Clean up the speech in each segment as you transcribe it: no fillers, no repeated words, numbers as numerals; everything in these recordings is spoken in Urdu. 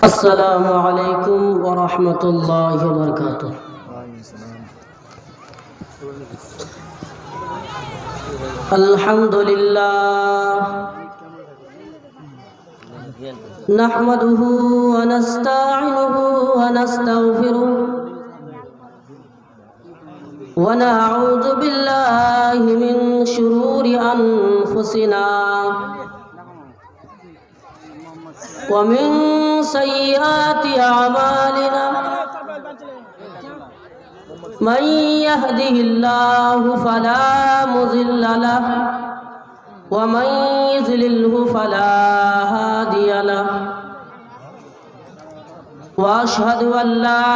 السلام علیکم ورحمۃ اللہ وبرکاتہ۔ الحمد للہ نحمده ونستعینه ونستغفره ونعوذ باللہ من شرور انفسنا ومن سیئات اعمالنا من يهده الله فلا مضل له ومن يضلل فلا هادي له واشهد ان لا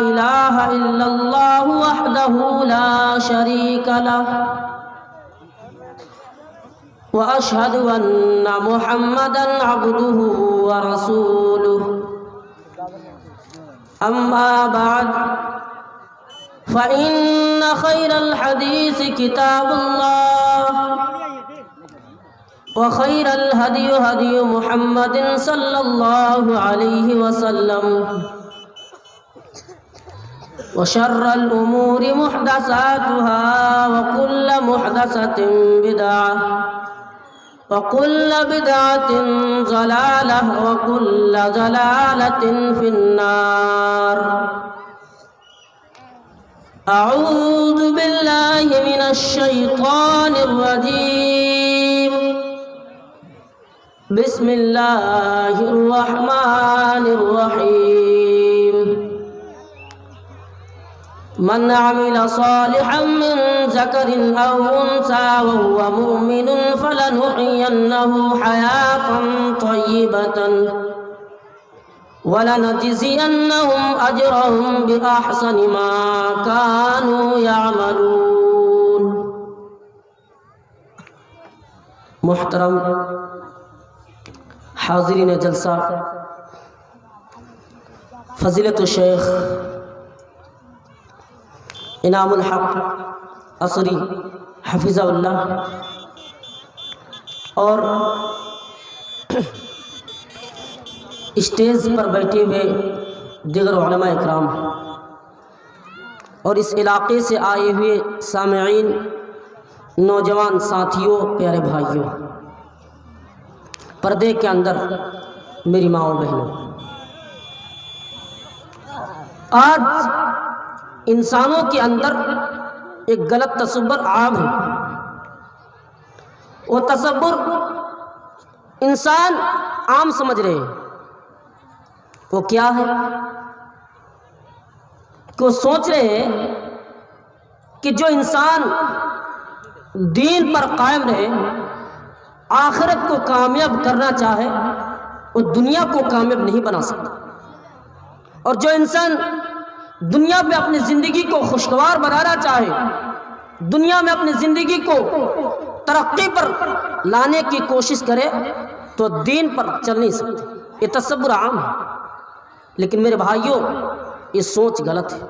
اله الا الله وحده لا شريك له واشهد ان محمدا عبده ورسوله اما بعد فإن خير الحديث كتاب الله وخير الهدي هدي محمد صلى الله عليه وسلم وشر الأمور محدثاتها وكل محدثة بدعة وكل بدعة ضلالة وكل ضلالة في النار۔ اعوذ باللہ من الشیطان الرجیم، بسم اللہ الرحمن الرحیم۔ من عمل صالحا من ذکر او انثى وهو مؤمن فلنحيينه حیاة طیبة وَلَنَجْزِيَنَّهُمْ أَجْرَهُمْ بِأَحْسَنِ مَا كَانُوا يَعْمَلُونَ۔ محترم حاضرین جلسہ، فضیلت الشیخ انعام الحق عصری حفظہ اللہ اور اسٹیج پر بیٹھے ہوئے دیگر علماء اکرام اور اس علاقے سے آئے ہوئے سامعین، نوجوان ساتھیوں، پیارے بھائیوں، پردے کے اندر میری ماؤں بہنوں، آج انسانوں کے اندر ایک غلط تصور عام ہے۔ وہ تصور انسان عام سمجھ رہے ہیں۔ وہ کیا ہے کہ وہ سوچ رہے ہیں کہ جو انسان دین پر قائم رہے، آخرت کو کامیاب کرنا چاہے، وہ دنیا کو کامیاب نہیں بنا سکتا، اور جو انسان دنیا میں اپنی زندگی کو خوشگوار بنانا چاہے، دنیا میں اپنی زندگی کو ترقی پر لانے کی کوشش کرے، تو دین پر چل نہیں سکتے۔ یہ تصور عام ہے، لیکن میرے بھائیوں، یہ سوچ غلط ہے،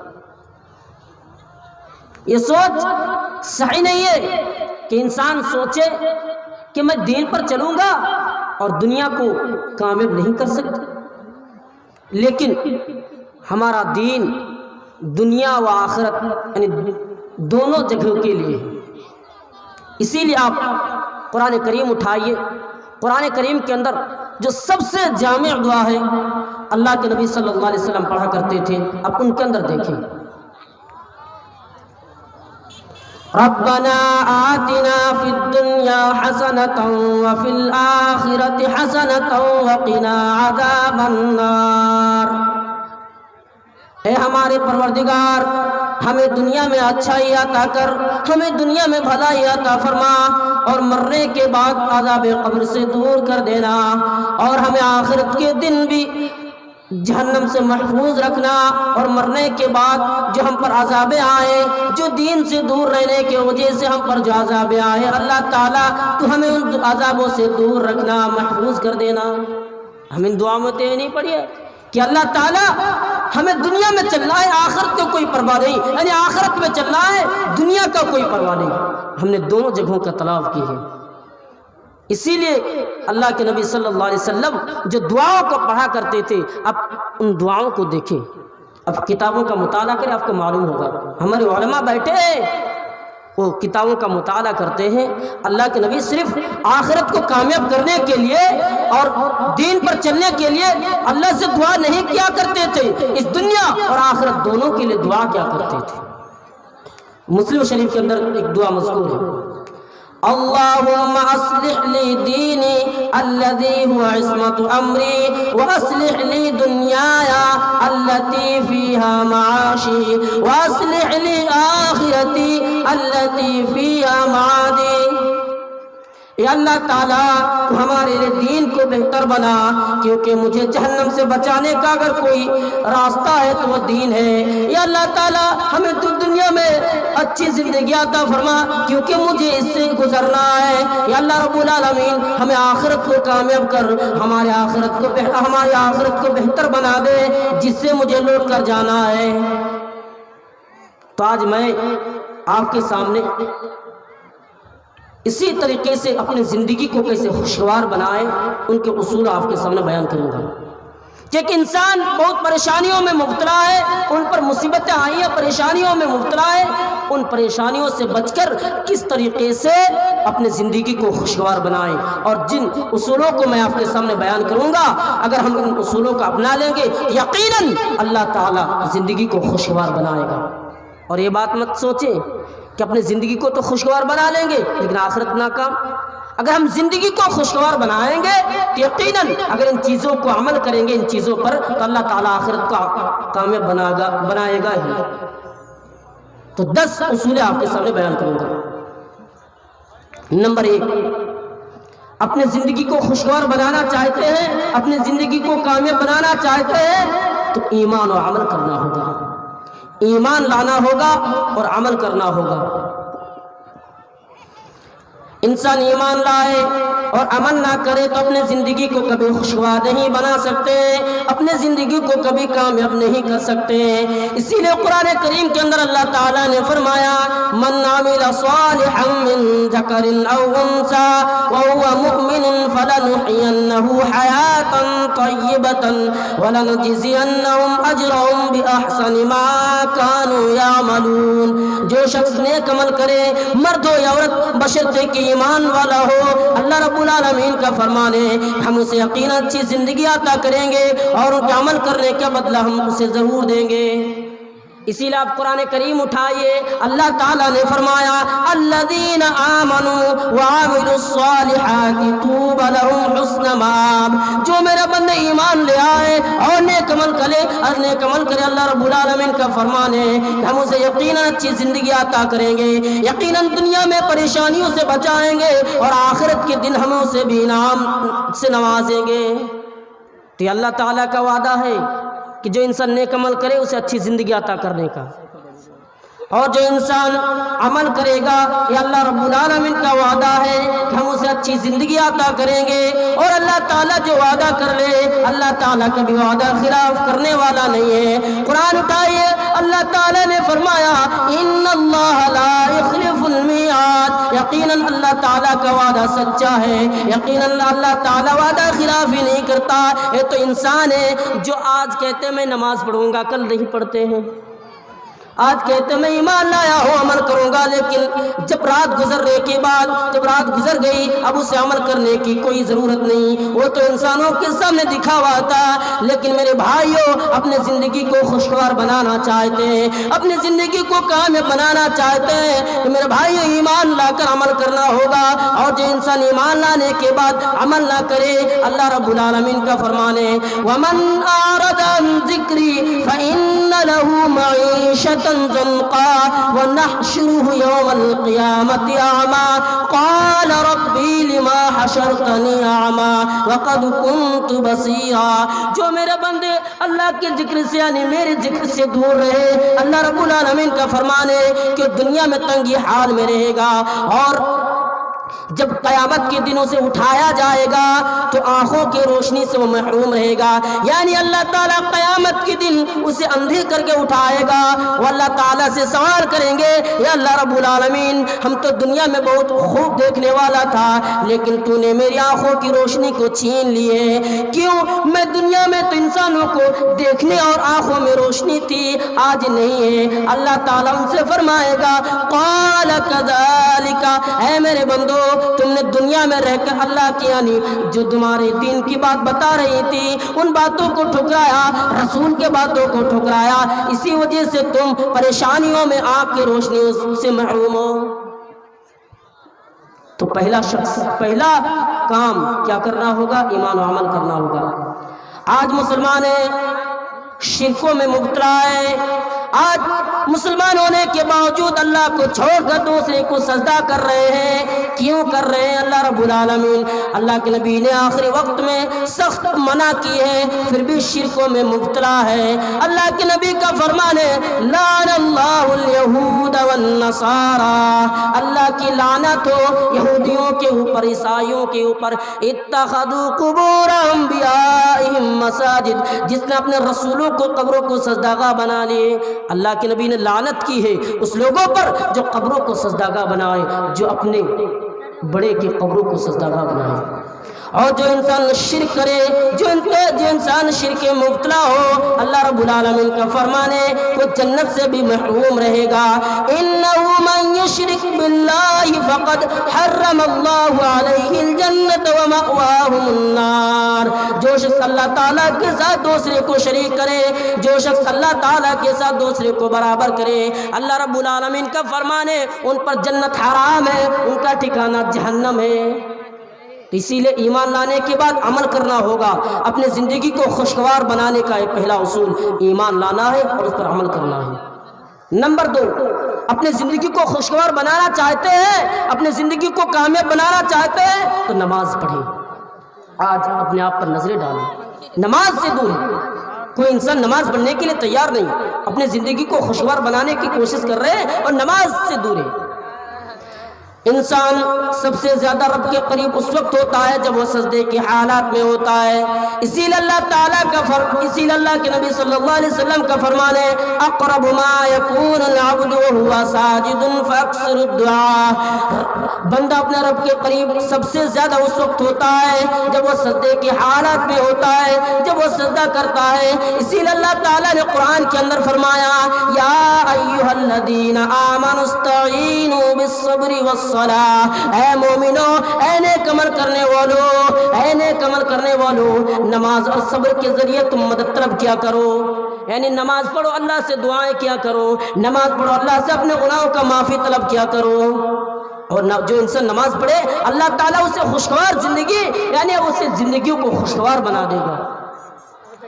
یہ سوچ صحیح نہیں ہے کہ انسان سوچے کہ میں دین پر چلوں گا اور دنیا کو کامیاب نہیں کر سکتا۔ لیکن ہمارا دین دنیا و آخرت یعنی دونوں جگہوں کے لیے، اسی لیے آپ قرآن کریم اٹھائیے۔ قرآن کریم کے اندر جو سب سے جامع دعا ہے، اللہ کے نبی صلی اللہ علیہ وسلم پڑھا کرتے تھے، اب ان کے اندر دیکھیں، ربنا آتنا فی الدنیا حسنۃ وفی الآخرۃ حسنۃ وقنا عذاب النار۔ اے ہمارے پروردگار، ہمیں دنیا میں اچھائی عطا کر، ہمیں دنیا میں بھلائی عطا فرما، اور مرنے کے بعد عذاب قبر سے دور کر دینا، اور ہمیں آخرت کے دن بھی جہنم سے محفوظ رکھنا، اور مرنے کے بعد جو ہم پر عذاب آئے، جو دین سے دور رہنے کی وجہ سے ہم پر جو عذاب آئے، اللہ تعالیٰ تو ہمیں ان عذابوں سے دور رکھنا، محفوظ کر دینا۔ ہم ان دعاؤں میں نہیں پڑھی ہے کہ اللہ تعالیٰ ہمیں دنیا میں چلنا ہے، آخرت کا کوئی پرواہ نہیں، یعنی آخرت میں چلنا ہے، دنیا کا کوئی پرواہ نہیں۔ ہم نے دونوں جگہوں کا طلب کی ہے، اسی لیے اللہ کے نبی صلی اللہ علیہ وسلم جو دعاؤں کو پڑھا کرتے تھے، اب ان دعاؤں کو دیکھیں، اب کتابوں کا مطالعہ کریں، آپ کو معلوم ہوگا ہمارے علماء بیٹھے وہ کتابوں کا مطالعہ کرتے ہیں۔ اللہ کے نبی صرف آخرت کو کامیاب کرنے کے لیے اور دین پر چلنے کے لیے اللہ سے دعا نہیں کیا کرتے تھے، اس دنیا اور آخرت دونوں کے لیے دعا کیا کرتے تھے۔ مسلم شریف کے اندر ایک دعا مذکور ہے، اللہم اصلح لی دینی الذی هو عصمت امری واصلح لی دنیایا التي فیہا معاشی واصلح لی آخرتی التي فیہا معادی۔ یا اللہ تعالیٰ تو ہمارے لیے دین کو بہتر بنا، کیونکہ مجھے جہنم سے بچانے کا اگر کوئی راستہ ہے تو وہ دین ہے۔ یا اللہ تعالیٰ ہمیں تو دنیا میں اچھی زندگی عطا فرما، کیونکہ مجھے اس سے گزرنا ہے۔ یا اللہ رب العالمین ہمیں آخرت کو کامیاب کر، ہماری آخرت کو بہتر بنا دے جس سے مجھے لوٹ کر جانا ہے۔ تو آج میں آپ کے سامنے اسی طریقے سے اپنی زندگی کو کیسے خوشگوار بنائیں ان کے اصول آپ کے سامنے بیان کروں گا کہ ایک انسان بہت پریشانیوں میں مبتلا ہے، ان پر مصیبتیں آئی ہیں، پریشانیوں میں مبتلا ہے، ان پریشانیوں سے بچ کر کس طریقے سے اپنی زندگی کو خوشگوار بنائیں، اور جن اصولوں کو میں آپ کے سامنے بیان کروں گا اگر ہم ان اصولوں کو اپنا لیں گے یقیناً اللہ تعالیٰ زندگی کو خوشگوار بنائے گا۔ اور یہ بات مت سوچیں کہ اپنی زندگی کو تو خوشگوار بنا لیں گے لیکن آخرت ناکام۔ اگر ہم زندگی کو خوشگوار بنائیں گے تو یقیناً اگر ان چیزوں کو عمل کریں گے، ان چیزوں پر، تو اللہ تعالیٰ آخرت کو کامیاب بنائے گا ہی۔ تو 10 اصول آپ کے سامنے بیان کروں گا۔ نمبر 1، اپنے زندگی کو خوشگوار بنانا چاہتے ہیں، اپنی زندگی کو کامیاب بنانا چاہتے ہیں تو ایمان و عمل کرنا ہوگا، ایمان لانا ہوگا اور عمل کرنا ہوگا۔ انسان ایمان لائے اور عمل نہ کرے تو اپنے زندگی کو کبھی خوشگوار نہیں بنا سکتے، اپنے زندگی کو کبھی کامیاب نہیں کر سکتے۔ اسی لیے قرآن کریم کے اندر اللہ تعالیٰ نے فرمایا من عمل صالحا من ذکر او انثى وهو مؤمن فلنحيينه حياة طیبة ولنجزینهم اجرهم بأحسن ما كانوا يعملون۔ جو شخص نیک عمل کرے، مرد ہو یا عورت، بشرطے کہ ایمان والا ہو، اللہ رب العالمین کا فرمان ہے ہم اسے یقیناً اچھی زندگی عطا کریں گے اور ان کے عمل کرنے کا بدلہ ہم اسے ضرور دیں گے۔ اسی لیے آپ قرآن کریم اٹھائیے، اللہ تعالیٰ نے فرمایا الذین آمنوا وعملوا الصالحات طوبی لهم حسن مآب۔ جو میرا بندہ ایمان لے آئے اور نیک عمل کرے، اللہ رب العالمین کا فرمان ہے کہ ہم اسے یقیناً اچھی زندگی عطا کریں گے، یقیناً دنیا میں پریشانیوں سے بچائیں گے اور آخرت کے دن ہم اسے بھی انعام سے نوازیں گے۔ تو یہ اللہ تعالیٰ کا وعدہ ہے کہ جو انسان نیک عمل کرے اسے اچھی زندگی عطا کرنے کا، اور جو انسان عمل کرے گا یہ اللہ رب العالمین کا وعدہ ہے کہ ہم اسے اچھی زندگی عطا کریں گے۔ اور اللہ تعالیٰ جو وعدہ کر لے، اللہ تعالیٰ کبھی وعدہ خلاف کرنے والا نہیں ہے۔ قرآن اٹھائیے، اللہ تعالیٰ نے فرمایا ان اللہ لا یخلف المیعاد، یقیناً اللہ تعالیٰ کا وعدہ سچا ہے، یقیناً اللہ تعالیٰ وعدہ خلاف ہی نہیں کرتا۔ یہ تو انسان ہے جو آج کہتے ہیں میں نماز پڑھوں گا، کل نہیں پڑھتے ہیں، آج کہتے میں ایمان لایا ہوں عمل کروں گا، لیکن جب رات گزرنے کے بعد، جب رات گزر گئی اب اسے عمل کرنے کی کوئی ضرورت نہیں، وہ تو انسانوں کے سامنے دکھاوا تھا۔ لیکن میرے بھائیوں، اپنے زندگی کو خوشگوار بنانا چاہتے ہیں، اپنی زندگی کو کامیاب بنانا چاہتے ہیں تو میرے بھائیوں ایمان لا کر عمل کرنا ہوگا، اور جو انسان ایمان لانے کے بعد عمل نہ کرے، اللہ رب العالمین کا فرمان ہے وَمَنْ أَعْرَضَ عَنْ ذِكْرِي فَإِنَّ لَهُ مَعِيشَةً ضنقا ونحشره يوم القيامة أعمى قال ربي لما حشرتني أعمى وقد كنت بصيرا۔ جو میرے بندے اللہ کے ذکر سے یعنی میرے ذکر سے دور رہے، اللہ رب العالمین کا فرمان ہے کہ دنیا میں تنگی حال میں رہے گا اور جب قیامت کے دنوں سے اٹھایا جائے گا تو آنکھوں کی روشنی سے وہ محروم رہے گا، یعنی اللہ تعالیٰ قیامت کے دن اسے اندھی کر کے اٹھائے گا، وہ اللہ تعالیٰ سے سوال کریں گے، یا اللہ رب العالمین ہم تو دنیا میں بہت خوب دیکھنے والا تھا لیکن تو نے میری آنکھوں کی روشنی کو چھین لی ہے، کیوں؟ میں دنیا میں تو انسانوں کو دیکھنے اور آنکھوں میں روشنی تھی، آج نہیں ہے۔ اللہ تعالیٰ ان سے فرمائے گا قال کذالک، اے میرے بندو تم نے دنیا میں رہ کر اللہ کی یعنی جو تمہارے دین کی بات بتا رہی تھی ان باتوں کو ٹھکرایا، رسول کے باتوں کو ٹھکرایا، اسی وجہ سے تم پریشانیوں میں آنکھ کی روشنی سے محروم ہو۔ تو پہلا کام کیا کرنا ہوگا؟ ایمان و عمل کرنا ہوگا۔ آج مسلمان شرکوں میں مبتلا ہے، آج مسلمان ہونے کے باوجود اللہ کو چھوڑ کر دوسرے کو سجدہ کر رہے ہیں، کیوں کر رہے ہیں؟ اللہ رب العالمین اللہ کے نبی نے آخری وقت میں سخت منع کی ہے، پھر بھی شرکوں میں مبتلا ہے۔ اللہ کے نبی کا فرمان ہے لعن اللہ الیہود والنصارى، اللہ کی لعنت ہو یہودیوں کے اوپر، عیسائیوں کے اوپر، اتخذوا قبور انبیائہم مساجد، جس نے اپنے رسولوں کو قبروں کو سجدہ بنا لیے۔ اللہ کے نبی نے لعنت کی ہے اس لوگوں پر جو قبروں کو سجدہ بنائے، جو اپنے بڑے کی قبروں کو سجدہ بنائے، اور جو انسان شرک کرے، جو انسان شرک میں مبتلا ہو، اللہ رب العالمین کا فرمان ہے وہ جنت سے بھی محروم رہے گا۔ انہ من یشرک باللہ فقد حرم اللہ علیہ الجنت ومأواہ النار، جو شخص اللہ تعالیٰ کے ساتھ دوسرے کو شریک کرے، جو شخص اللہ تعالیٰ کے ساتھ دوسرے کو برابر کرے، اللہ رب العالمین کا فرمان ہے ان پر جنت حرام ہے، ان کا ٹھکانہ جہنم ہے۔ اسی لیے ایمان لانے کے بعد عمل کرنا ہوگا، اپنے زندگی کو خوشگوار بنانے کا ایک پہلا اصول ایمان لانا ہے اور اس پر عمل کرنا ہے۔ نمبر 2، اپنے زندگی کو خوشگوار بنانا چاہتے ہیں، اپنے زندگی کو کامیاب بنانا چاہتے ہیں تو نماز پڑھیں۔ آج اپنے آپ پر نظریں ڈالیں، نماز سے دور ہے، کوئی انسان نماز پڑھنے کے لیے تیار نہیں، اپنے زندگی کو خوشگوار بنانے کی کوشش کر رہے ہیں اور نماز سے دور ہے۔ انسان سب سے زیادہ رب کے قریب اس وقت ہوتا ہے جب وہ سجدے کے حالات میں ہوتا ہے، اسی لیے اللہ تعالیٰ اسی لیے اللہ کے نبی صلی اللہ علیہ وسلم کا فرمان ہے اقرب ما یکون العبد وهو ساجد فاکثر الدعاء، بندہ اپنے رب کے قریب سب سے زیادہ اس وقت ہوتا ہے جب وہ سجدے کے حالات میں ہوتا ہے، جب وہ سجدہ کرتا ہے۔ اسی لیے اللہ تعالیٰ نے قرآن کے اندر فرمایا یا ایھا الذین آمنوا استعینوا بالصبر اے مومنو، اے نیک عمل کرنے والو، اے نیک عمل کرنے والو، نماز اور صبر کے ذریعے تم مدد طلب کیا کرو، یعنی نماز پڑھو اللہ سے دعائیں کیا کرو، نماز پڑھو اللہ سے اپنے گناہوں کا معافی طلب کیا کرو، اور جو انسان نماز پڑھے اللہ تعالیٰ اسے خوشگوار زندگی یعنی اسے زندگیوں کو خوشگوار بنا دے گا۔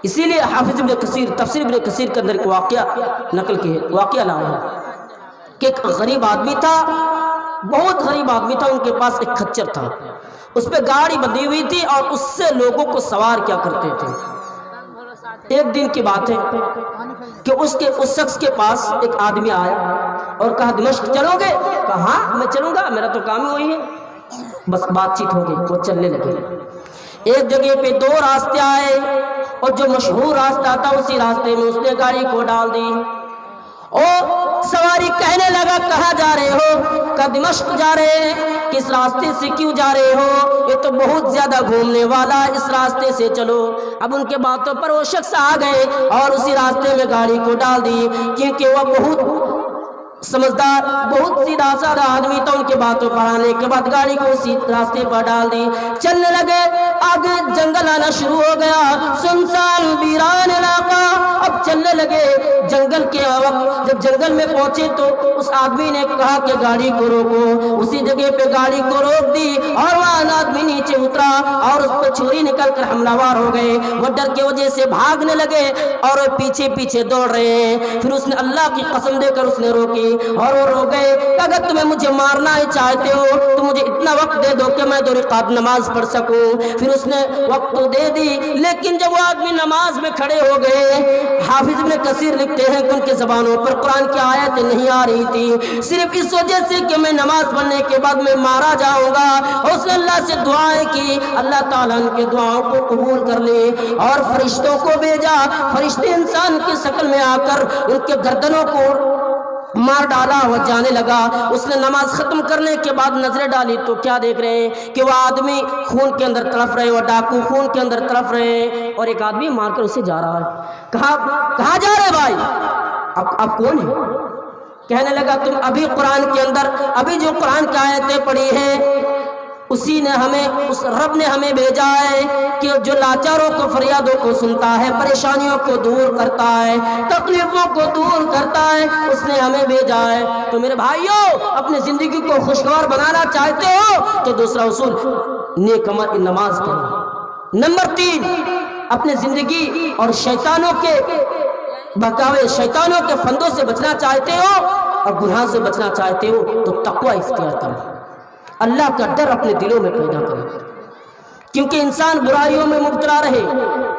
اسی لیے حافظ ابن کثیر تفسیر ابن کثیر کے اندر ایک واقعہ نقل کیے، واقعہ لایا ہے کہ ایک غریب آدمی تھا، بہت غریب آدمی تھا، ان کے پاس ایک کھچر تھا، اس پہ گاڑی بندھی ہوئی تھی اور اس سے لوگوں کو سوار کیا کرتے تھے۔ ایک دن کی بات ہے کہ اس شخص کے پاس ایک آدمی آیا اور کہا دمشق چلو گے؟ کہا ہاں میں چلوں گا، میرا تو کام ہی وہی ہے۔ بس بات چیت ہو گئی، وہ چلنے لگے۔ ایک جگہ پہ 2 راستے آئے اور جو مشہور راستہ تھا اسی راستے میں اس نے گاڑی کو ڈال دی، اور سواری کہنے لگا کہاں جا رہے ہو؟ کہ دمشق جا رہے ہیں۔ کس راستے سے کیوں جا رہے ہو؟ یہ تو بہت زیادہ گھومنے والا، اس راستے سے چلو۔ اب ان کے باتوں پر وہ شخص آ گئے اور اسی راستے میں گاڑی کو ڈال دی، کیونکہ وہ بہت سمجھدار، بہت سیدھا سادہ آدمی تھا، ان کے باتوں پر آنے کے بعد گاڑی کو اسی راستے پر ڈال دی۔ چلنے لگے، آگے جنگل آنا شروع ہو گیا، سنسان ویران علاقہ۔ اب چلنے لگے، جنگل کے وقت جب جنگل میں پہنچے تو اس آدمی نے کہا کہ گاڑی کو روکو، اسی جگہ پہ گاڑی کو روک دی اور وہ آدمی نیچے اترا اور اس پہ چھری نکل کر حملہ وار ہو گئے۔ وہ ڈر کی وجہ سے بھاگنے لگے اور وہ پیچھے پیچھے دوڑ رہے ہیں۔ پھر اس نے اللہ کی قسم دے کر اس نے روکی اور وہ رو گئے کہ اگر تمہیں مجھے مارنا ہی چاہتے ہو تو مجھے اتنا وقت دے دو کہ میں 2 رکعت نماز پڑھ سکوں۔ پھر اس نے وقت تو دے دی، لیکن جب وہ آدمی نماز میں کھڑے ہو گئے، حافظ ابن کثیر لکھتے ہیں لیکن ان کی زبانوں پر قرآن کی آیتیں نہیں آ رہی تھی، صرف اس وجہ سے کہ میں نماز پڑھنے کے بعد میں مارا جاؤں گا۔ اس نے اللہ سے دعائیں کی، اللہ تعالیٰ ان کے دعاؤں کو قبول کر لی اور فرشتوں کو بھیجا۔ فرشتے انسان کی شکل میں آ کر ان کے گردنوں کو مار ڈالا، وہ جانے لگا۔ اس نے نماز ختم کرنے کے بعد نظریں ڈالی تو کیا دیکھ رہے ہیں کہ وہ آدمی خون کے اندر تڑپ رہے، وہ ڈاکو خون کے اندر تڑپ رہے، اور ایک آدمی مار کر اسے جا رہا ہے۔ کہاں جا رہے بھائی؟ اب کون ہے؟ کہنے لگا تم ابھی قرآن کے اندر ابھی جو قرآن کی آیتیں پڑھی ہیں اسی نے اس رب نے ہمیں بھیجا ہے کہ جو لاچاروں کو فریادوں کو سنتا ہے، پریشانیوں کو دور کرتا ہے، تکلیفوں کو دور کرتا ہے، اس نے ہمیں بھیجا ہے۔ تو میرے بھائیوں، اپنی زندگی کو خوشگوار بنانا چاہتے ہو تو دوسرا اصول نیک عمل نماز پڑھو۔ نمبر 3، اپنی زندگی اور شیطانوں کے بہکاوے، شیطانوں کے فندوں سے بچنا چاہتے ہو اور گناہ سے بچنا چاہتے ہو تو تقوی اختیار کرو، اللہ کا ڈر اپنے دلوں میں پیدا کرو، کیونکہ انسان برائیوں میں مبتلا رہے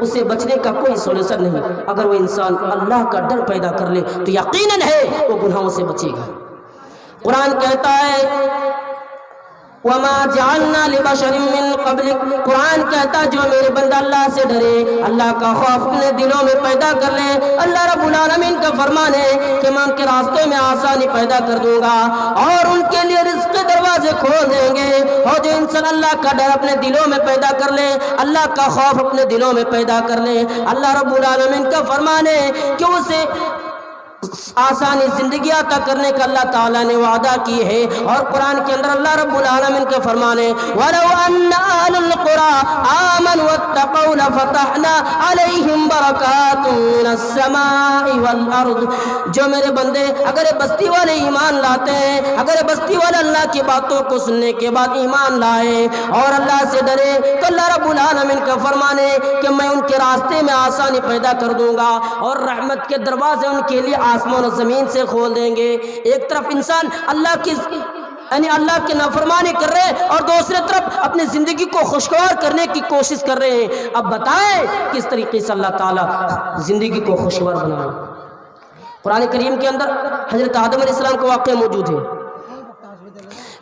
اسے بچنے کا کوئی سولوشن نہیں۔ اگر وہ انسان اللہ کا ڈر پیدا کر لے تو یقیناً ہے وہ گناہوں سے بچے گا۔ قرآن کہتا ہے وَمَا جَعَلْنَا لِبَشَرٍ مِّن قَبْلِكَ، قرآن کہتا ہے جو میرے بندہ اللہ سے ڈرے، اللہ کا خوف اپنے دلوں میں پیدا کر لے، اللہ رب العالمین کا فرمان ہے کہ میں ان کے راستے میں آسانی پیدا کر دوں گا اور ان کے لیے رزق کے دروازے کھول دیں گے۔ اور جو انسان اللہ کا ڈر اپنے دلوں میں پیدا کر لے، اللہ کا خوف اپنے دلوں میں پیدا کر لے، اللہ رب العالمین کا فرمان ہے کہ اسے آسانی زندگی عطا کرنے کا اللہ تعالیٰ نے وعدہ کی ہے۔ اور قرآن کے اندر اللہ رب العالمین کا فرمان ہے وَلَوْ أَنَّ أَهْلَ الْقُرَىٰ آمَنُوا وَاتَّقَوْا لَفَتَحْنَا عَلَيْهِمْ بَرَكَاتٌ مِّنَ السَّمَاءِ وَالْأَرْضِ، جو میرے بندے اگر بستی والے ایمان لاتے ہیں، اگر بستی والے اللہ کی باتوں کو سننے کے بعد ایمان لائے اور اللہ سے ڈرے تو اللہ رب العالمین کا فرمان ہے کہ میں ان کے راستے میں آسانی پیدا کر دوں گا اور رحمت کے دروازے ان کے لیے آسمان و زمین سے کھول دیں گے۔ ایک طرف انسان اللہ کی نافرمانی کر رہے اور دوسری طرف اپنی زندگی کو خوشگوار کرنے کی کوشش کر رہے ہیں۔ اب بتائیں کس طریقے سے اللہ تعالیٰ زندگی کو خوشگوار بنائے۔ قرآن کریم کے اندر حضرت آدم علیہ السلام کا واقعہ موجود ہے۔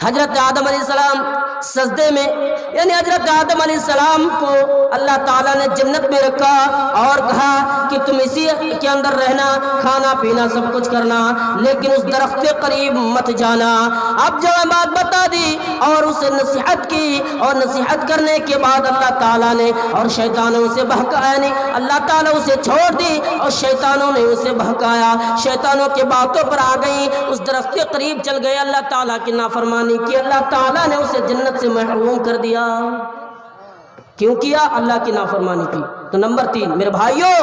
حضرت آدم علیہ السلام سجدے میں، یعنی حضرت آدم علیہ السلام کو اللہ تعالیٰ نے جنت میں رکھا اور کہا کہ تم اسی کے اندر رہنا، کھانا پینا سب کچھ کرنا، لیکن اس درخت کے قریب مت جانا۔ اب جب بات بتا دی اور اسے نصیحت کی اور نصیحت کرنے کے بعد اللہ تعالیٰ نے اور شیطانوں سے بہکایا، نہیں اللہ تعالیٰ اسے چھوڑ دی اور شیطانوں نے اسے بہکایا، شیطانوں کے باتوں پر آ گئی، اس درخت کے قریب چل گئے، اللہ تعالیٰ کی نافرمانی کی، اللہ تعالیٰ نے اسے جنت سے محروم کر دیا۔ کیوں کیا؟ اللہ کی نافرمانی کی۔ تو نمبر 3 میرے بھائیوں،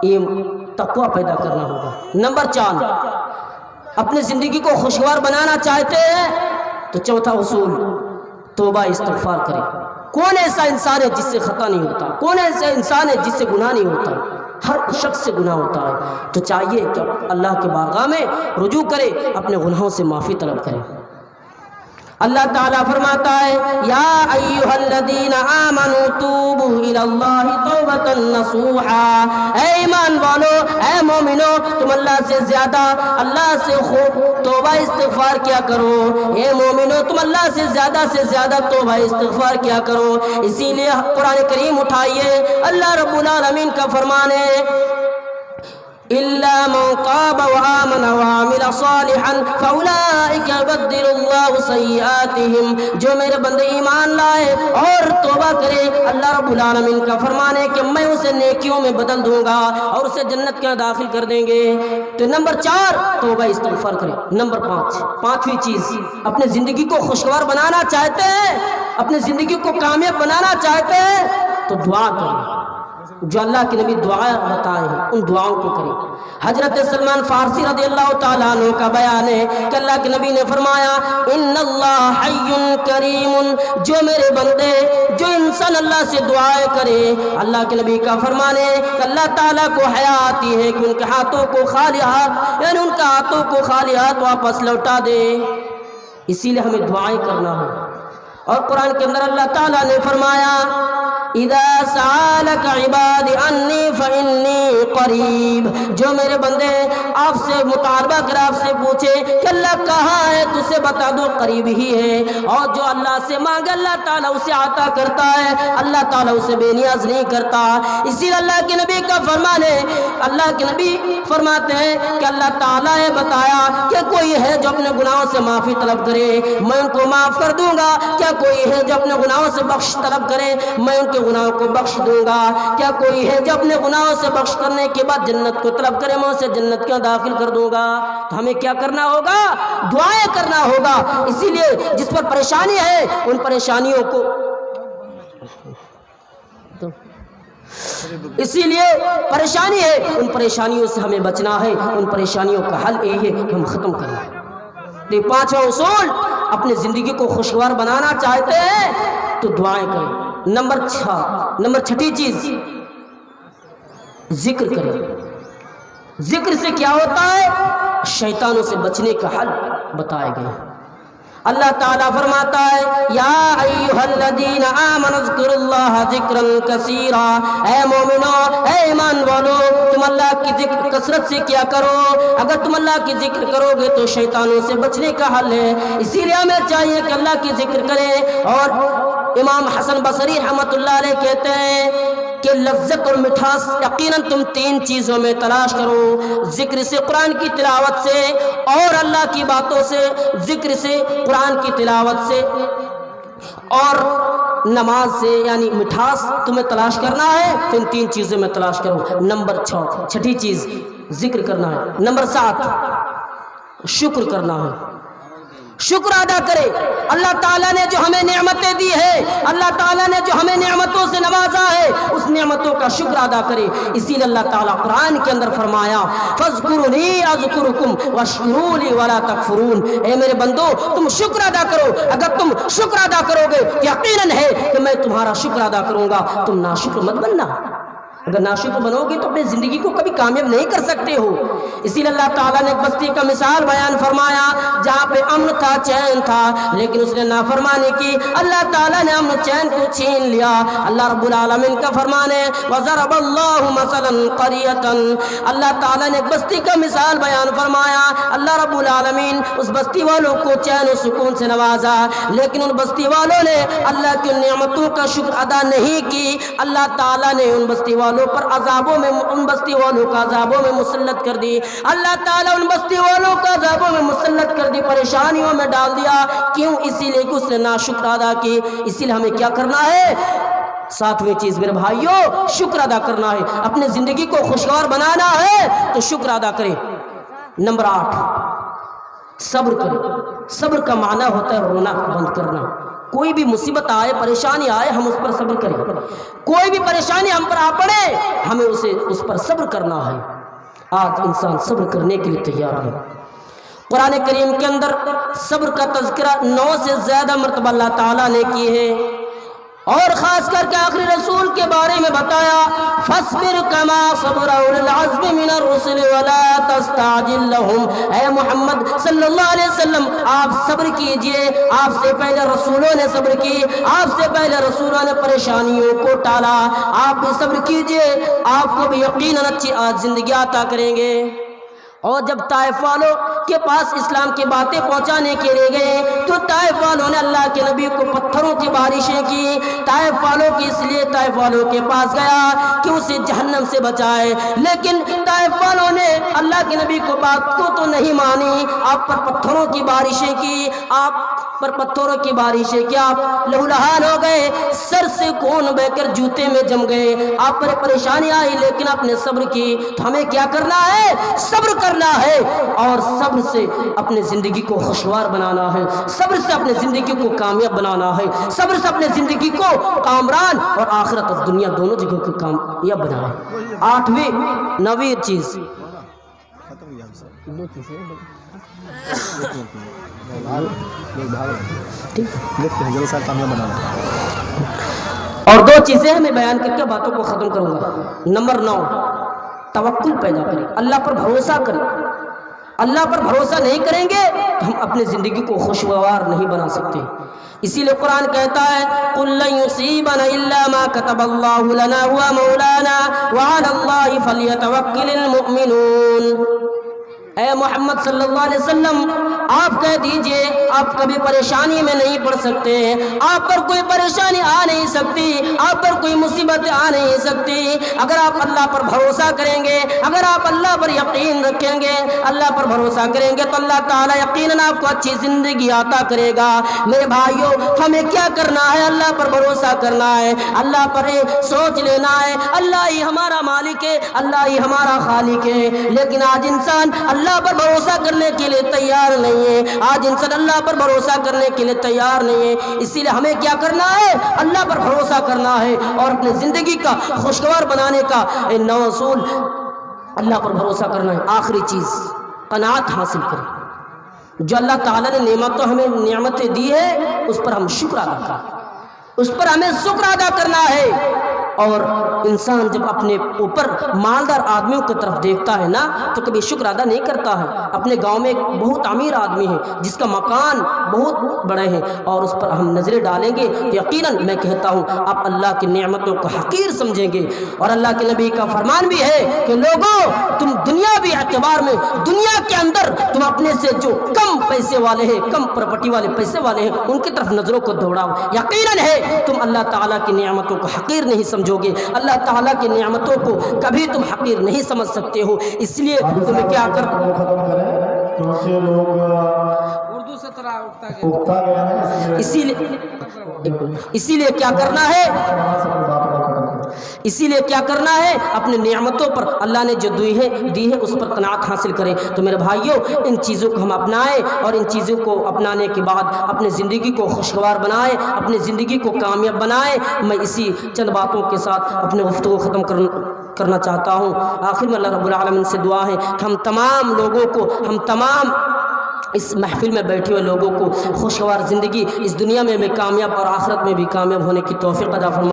یہ تقوی پیدا کرنا ہوگا۔ نمبر 4، اپنی زندگی کو خوشگوار بنانا چاہتے ہیں تو چوتھا اصول توبہ استغفار کریں۔ کون ایسا انسان ہے جس سے خطا نہیں ہوتا؟ کون ایسا انسان ہے جس سے گناہ نہیں ہوتا؟ ہر شخص سے گناہ ہوتا ہے، تو چاہیے کہ اللہ کے بارگاہ میں رجوع کرے، اپنے گناہوں سے معافی طلب کرے۔ اللہ تعالیٰ فرماتا ہے یا ایھا الذین آمنوا توبوا الی اللہ توبۃ نصوحا، اے ایمان والو، اے مومنو، تم اللہ سے زیادہ، اللہ سے خوب توبہ استغفار کیا کرو۔ اے مومنو، تم اللہ سے زیادہ توبہ استغفار کیا کرو۔ اسی لیے قرآن کریم اٹھائیے، اللہ رب العالمین کا فرمان ہے إِلَّا مَنْ تَابَ وَآمَنَ وَعَمِلَ صَالِحًا فَأُولَٰئِكَ يُبَدِّلُ اللَّهُ سَيِّئَاتِهِمْ، جو میرے بندے ایمان لائے اور توبہ کرے، اللہ رب العالمین کا فرمان ہے کہ میں اسے نیکیوں میں بدل دوں گا اور اسے جنت کے داخل کر دیں گے۔ تو نمبر 4 توبہ استغفار کرے۔ نمبر 5، پانچویں چیز، اپنے زندگی کو خوشگوار بنانا چاہتے ہیں، اپنی زندگی کو کامیاب بنانا چاہتے ہیں تو دعا کریں، جو اللہ کے نبی دعائیں بتائے ہیں ان دعاؤں کو کریں۔ حضرت سلمان فارسی رضی اللہ تعالیٰ عنہ کا بیان ہے کہ اللہ کے نبی نے فرمایا ان اللہ حی کریم، جو میرے بندے، جو انسان اللہ سے دعائیں کرے، اللہ کے نبی کا فرمان ہے کہ اللہ تعالیٰ کو حیا آتی ہے کہ ان کے ہاتھوں کو خالی ہاتھ، یعنی ان کے ہاتھوں کو خالی ہاتھ واپس لوٹا دے۔ اسی لیے ہمیں دعائیں کرنا ہے۔ اور قرآن کے اندر اللہ تعالیٰ نے فرمایا اذا سألك عبادي عني فإني قریب. جو میرے بندے آپ سے مطالبہ کر آپ سے پوچھے کہ اللہ کہاں ہے تو اسے بتا دو قریب ہی ہے. اور جو اللہ سے مانگے اللہ تعالیٰ اسے عطا کرتا ہے, اللہ تعالیٰ اسے بے نیاز نہیں کرتا. اسی لیے اللہ کے نبی کا فرمان ہے, اللہ کے نبی فرماتے ہیں کہ اللہ تعالیٰ نے بتایا کہ کوئی ہے جو اپنے گناہوں سے معافی طلب کرے میں ان کو معاف کر دوں گا. کیا کوئی ہے جو اپنے گناہوں سے بخش طلب کرے میں ان کے گناہوں کو بخش دوں گا. کیا کوئی ہے جو اپنے گناہوں سے بخش کرنے کے بعد جنت کو طلب کرے میں اسے جنت کے داخل کر دوں گا. تو ہمیں کیا کرنا ہوگا؟ دعائیں کرنا ہوگا. اسی لیے جس پر پریشانی ہے ان پریشانیوں کو اسی لیے پریشانی ہے ان پریشانیوں سے ہمیں بچنا ہے. ان پریشانیوں کا حل یہی ہے کہ ہم ختم کریں. یہ پانچواں اصول, اپنی زندگی کو خوشگوار بنانا چاہتے ہیں تو دعائیں کریں. نمبر چھٹی چیز ذکر کریں. ذکر سے کیا ہوتا ہے؟ شیطانوں سے بچنے کا حل بتائے گئے. اللہ تعالیٰ فرماتا ہے یا ایھا الذین آمنوا اذکروا اللہ ذکرا کثیرا. اے مومنو, اے ایمان والو, تم اللہ کی ذکر کثرت سے کیا کرو. اگر تم اللہ کی ذکر کرو گے تو شیطانوں سے بچنے کا حل ہے. اسی لیے ہمیں چاہیے کہ اللہ کی ذکر کریں. اور امام حسن بصری رحمۃ اللہ علیہ کہتے ہیں کہ لذت اور مٹھاس یقیناً تم تین چیزوں میں تلاش کرو. ذکر سے, قرآن کی تلاوت سے, اور اللہ کی باتوں سے. ذکر سے, قرآن کی تلاوت سے, اور نماز سے. یعنی مٹھاس تمہیں تلاش کرنا ہے تو ان تین چیزوں میں تلاش کرو. نمبر چھٹی چیز ذکر کرنا ہے. نمبر 7 شکر کرنا ہے. شکر ادا کرے. اللہ تعالیٰ نے جو ہمیں نعمتیں دی ہے, اللہ تعالیٰ نے جو ہمیں نعمتوں سے نوازا ہے, اس نعمتوں کا شکر ادا کرے. اسی لیے اللہ تعالیٰ قرآن کے اندر فرمایا فاذکرونی اذکرکم واشکروا لی ولا تکفرون. اے میرے بندو, تم شکر ادا کرو. اگر تم شکر ادا کرو گے تو یقیناً ہے کہ میں تمہارا شکر ادا کروں گا. تم ناشکر مت بننا. اگر ناشکر بنو گے تو اپنی زندگی کو کبھی کامیاب نہیں کر سکتے ہو. اسی لیے اللہ تعالیٰ نے ایک بستی کا مثال بیان فرمایا جہاں پہ امن تھا, چین تھا, لیکن اس نے نافرمانی کی. اللہ تعالیٰ نے امن چین کو چھین لیا. اللہ رب العالمین کا فرمان ہے وَضَرَبَ اللَّهُ مَثَلًا قَرْيَةً. اللہ تعالیٰ نے ایک بستی کا مثال بیان فرمایا. اللہ رب العالمین اس بستی والوں کو چین و سکون سے نوازا, لیکن ان بستی والوں نے اللہ کی نعمتوں کا شکر ادا نہیں کی. اللہ تعالیٰ نے ان بستی والوں پر عذابوں میں, ان بستی والوں کا عذابوں میں مسلط کر دی. اللہ تعالیٰ ان بستی والوں کا عذابوں میں مسلط کر دی, پریشانیوں میں ڈال دیا. کیوں؟ اسی لیے کہ اس نے ناشکر ادا کی. اسی لیے ہمیں کیا کرنا ہے؟ 7ویں چیز میرے بھائیوں, شکر ادا کرنا ہے. اپنی زندگی کو خوشگوار بنانا ہے تو شکر ادا کرے. نمبر 8 صبر کرے. صبر کا معنی ہوتا ہے رونا بند کرنا. کوئی بھی مصیبت آئے, پریشانی آئے, ہم اس پر صبر کریں. کوئی بھی پریشانی ہم پر آ پڑے, ہمیں اس پر صبر کرنا ہے. آج انسان صبر کرنے کے لیے تیار ہے. قرآن کریم کے اندر صبر کا تذکرہ 9 سے زیادہ مرتبہ اللہ تعالیٰ نے کی ہے, اور خاص کر کے آخری رسول کے بارے میں بتایا فاصبر کما صبر اولو العزم من الرسل ولا تستعجل لهم. اے محمد صلی اللہ علیہ وسلم, آپ صبر کیجئے. آپ سے پہلے رسولوں نے صبر کی, آپ سے پہلے رسولوں نے پریشانیوں کو ٹالا. آپ بھی صبر کیجئے, آپ کو بھی یقیناً اچھی زندگی عطا کریں گے. اور جب طائف والوں کے پاس اسلام کی باتیں پہنچانے کے لیے گئے تو طائف والوں نے اللہ کے نبی کو پتھروں کی بارشیں کی. طائف والوں کی اس لیے طائف والوں کے پاس گیا کہ اسے جہنم سے بچائے, لیکن طائف والوں نے اللہ کے نبی کو بات کو تو نہیں مانی. آپ پر پتھروں کی بارشیں کی, آپ پر پتھروں کی بارشیں کی, آپ لہولہان ہو گئے, سر سے خون بہ کر جوتے میں جم گئے. آپ پر پریشانی آئی لیکن آپ نے صبر کی. تو ہمیں کیا کرنا ہے؟ صبر کرنا ہے, اور صبر سے اپنے زندگی کو خوشگوار بنانا ہے. صبر سے اپنے زندگی کو کامیاب بنانا ہے. صبر سے اپنے زندگی کو کامران اور آخرت اور دنیا دونوں جگہوں کو کامیاب بنانا ہے. 8ویں 9ویں چیز اور 2 چیزیں میں بیان کر کے باتوں کو ختم کروں گا. نمبر 9 توکل پیدا کرے, اللہ پر بھروسہ کرے. اللہ پر بھروسہ نہیں کریں گے تو ہم اپنی زندگی کو خوشگوار نہیں بنا سکتے. اسی لیے قرآن کہتا ہے قُل لَن يُصِيبَنَا إِلَّا مَا كَتَبَ اللَّهُ لَنَا هُوَ مَوْلَانَا وَعَلَى اللَّهِ فَلْيَتَوَكَّلِ الْمُؤْمِنُونَ. اے محمد صلی اللہ علیہ وسلم آپ کہہ دیجئے آپ کبھی پریشانی میں نہیں پڑ سکتے، آپ پر کوئی پریشانی آ نہیں سکتی، آپ پر کوئی مصیبت آ نہیں سکتی اگر آپ اللہ پر بھروسہ کریں گے، اگر آپ اللہ پر یقین رکھیں گے، اللہ پر بھروسہ کریں گے تو اللہ تعالیٰ یقیناً آپ کو اچھی زندگی عطا کرے گا. میرے بھائیوں ہمیں کیا کرنا ہے؟ اللہ پر بھروسہ کرنا ہے، اللہ پر سوچ لینا ہے اللہ ہی ہمارا مالک ہے، اللہ ہی ہمارا خالق ہے. لیکن آج انسان اللہ پر بھروسہ کرنے کے لیے تیار نہیں ہے، آج انسان اللہ پر بھروسہ کرنے کے لیے تیار نہیں ہے. اسی لیے ہمیں کیا کرنا ہے؟ اللہ پر بھروسہ کرنا ہے اور اپنی زندگی کا خوشگوار بنانے کا نو اصول اللہ پر بھروسہ کرنا ہے. آخری چیز قناعت حاصل کریں. جو اللہ تعالیٰ نے نعمتیں دی ہے اس پر ہم شکر ادا کریں، اس پر ہمیں شکر ادا کرنا ہے. اور انسان جب اپنے اوپر مالدار آدمیوں کی طرف دیکھتا ہے نا تو کبھی شکر ادا نہیں کرتا ہے. اپنے گاؤں میں ایک بہت امیر آدمی ہے جس کا مکان بہت بڑے ہیں اور اس پر ہم نظریں ڈالیں گے تو یقیناً میں کہتا ہوں آپ اللہ کی نعمتوں کو حقیر سمجھیں گے. اور اللہ کے نبی کا فرمان بھی ہے کہ لوگوں تم دنیاوی اعتبار میں دنیا کے اندر تم اپنے سے جو کم پیسے والے ہیں، کم پراپرٹی والے پیسے والے ہیں ان کی طرف نظروں کو دوڑاؤ. یقیناً ہے تم اللہ تعالیٰ کی نعمتوں کو حقیر نہیں سمجھو گے، اللہ تعالیٰ کی نعمتوں کو کبھی تم حقیر نہیں سمجھ سکتے ہو. اس لیے تمہیں کیا اسی لیے کیا کرنا ہے؟ اسی لیے کیا کرنا ہے؟ اپنے نعمتوں پر اللہ نے جو دی ہے اس پر قناعت حاصل کریں. تو میرے بھائیوں ان چیزوں کو ہم اپنائیں اور ان چیزوں کو اپنانے کے بعد اپنے زندگی کو خوشگوار بنائیں، اپنی زندگی کو کامیاب بنائیں. میں اسی چند باتوں کے ساتھ اپنے گفتگو ختم کرنا چاہتا ہوں. آخر میں اللہ رب العالمین سے دعا ہے کہ ہم تمام لوگوں کو، ہم تمام اس محفل میں بیٹھے ہوئے لوگوں کو خوشگوار زندگی اس دنیا میں بھی کامیاب اور آخرت میں بھی کامیاب ہونے کی توفیق عطا فرمائے.